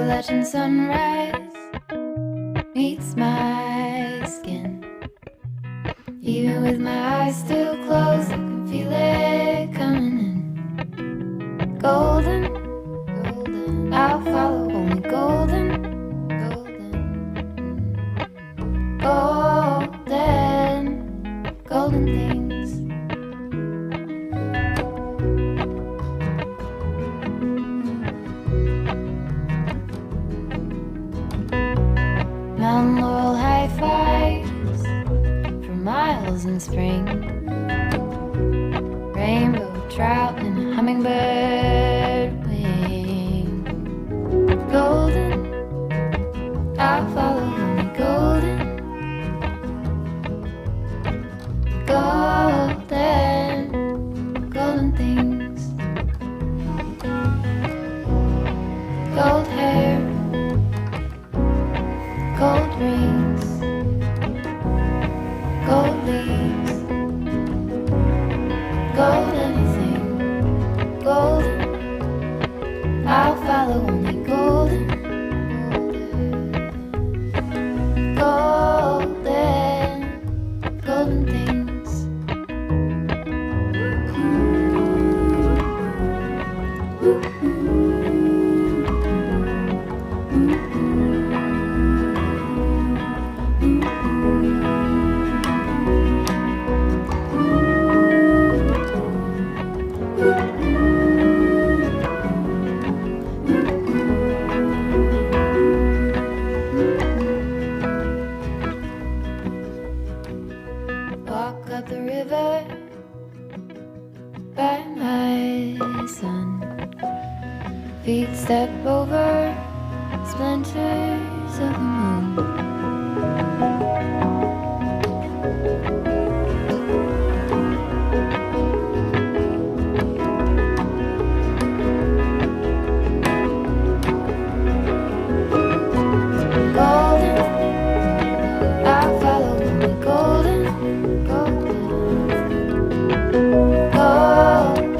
Appalachian sunrise meets my skin. Even with my eyes still closed, I can feel it coming in. Golden, golden, I'll follow only golden, golden, golden, golden things. Mountain laurel high fives for miles in spring. Rainbow trout and a hummingbird wing. Golden, I'll follow only golden, golden, golden things. Gold hair, gold rings, gold leaves, gold anything, golden, I'll follow only golden, golden, golden things. Walk up the river by my son. Feet step over splinters of the moon. Golden, I'll follow only golden, golden,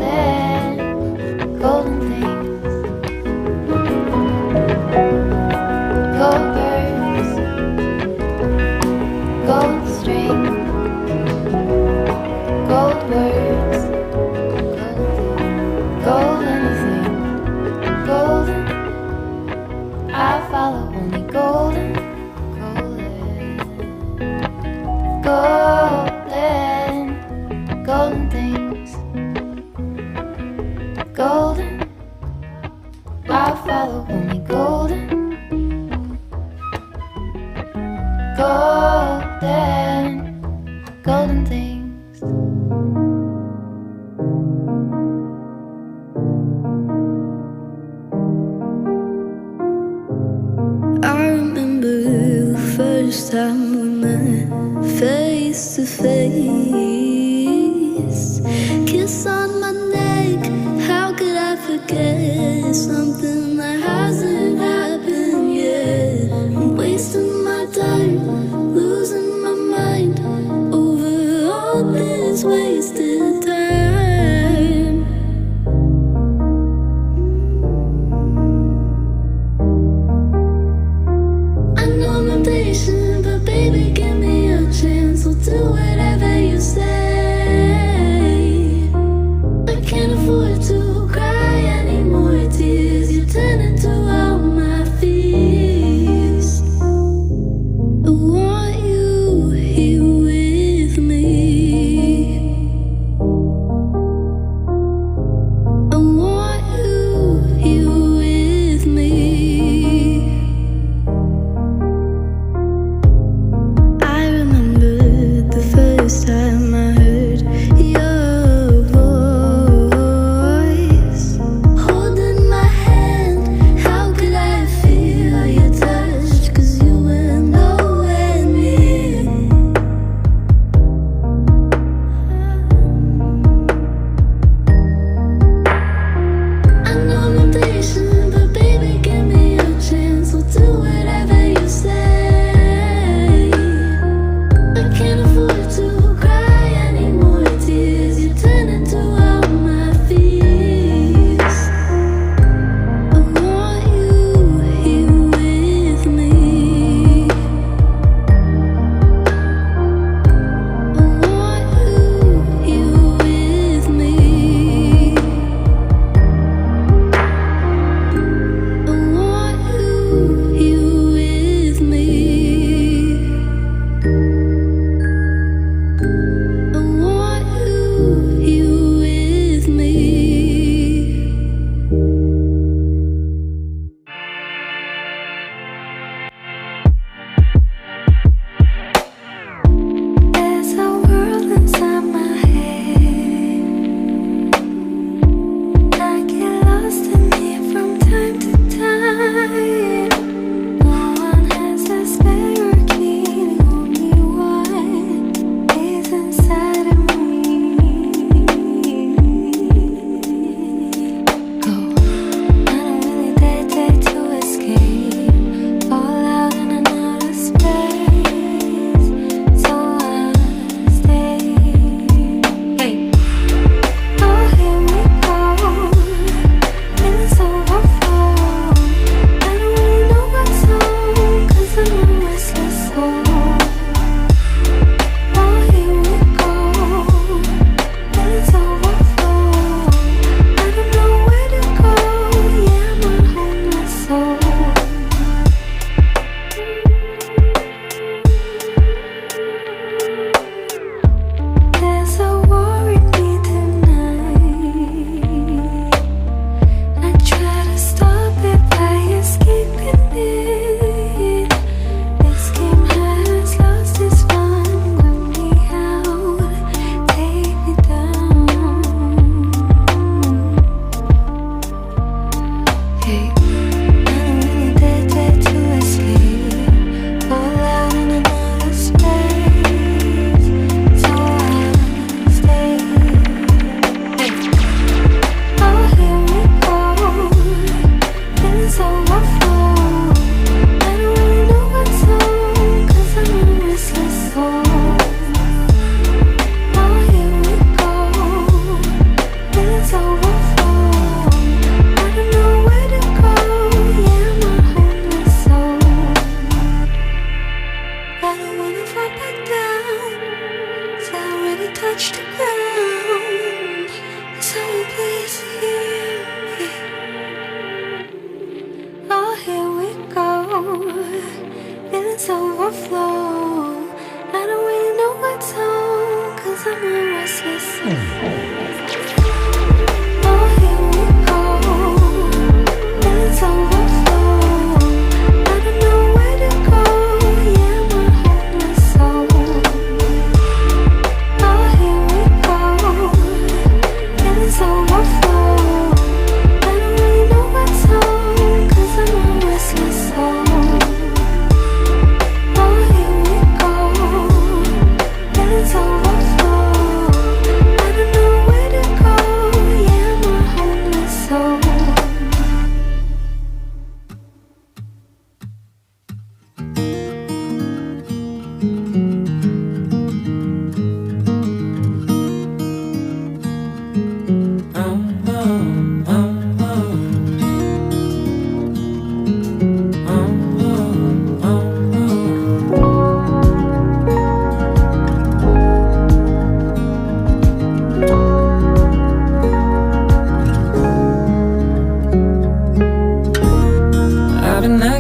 golden things. Gold birds, gold string, gold words, gold anything, golden, I'll follow only golden, golden, golden things. Golden, I'll follow only golden, golden, golden things. I remember the first time we met, face to face. Kiss on my neck, how could I forget something that hasn't happened yet? I'm wasting my time, losing my mind over all this wasted time. I know I'm impatient, but baby, give me a chance. I'll do whatever you say.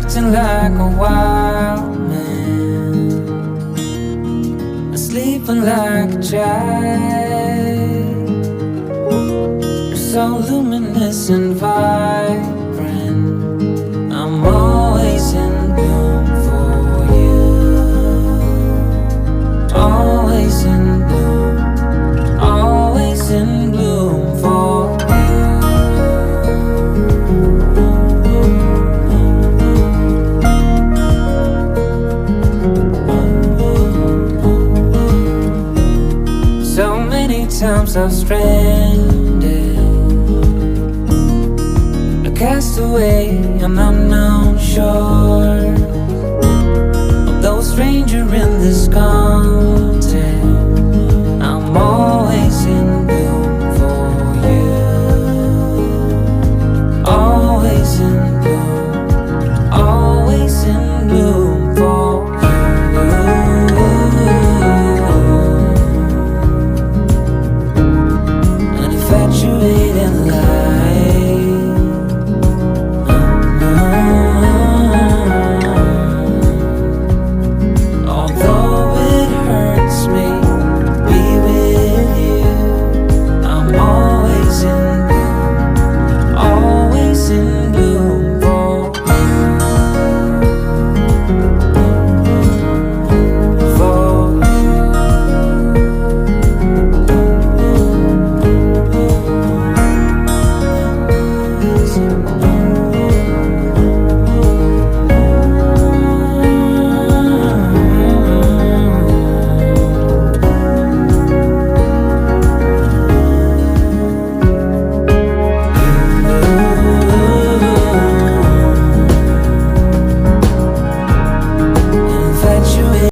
acting like a wild man, sleeping like a child. You're so luminous and vibrant, I'm always in bloom for you. Always in bloom, always in bloom for you. So many times I've strayed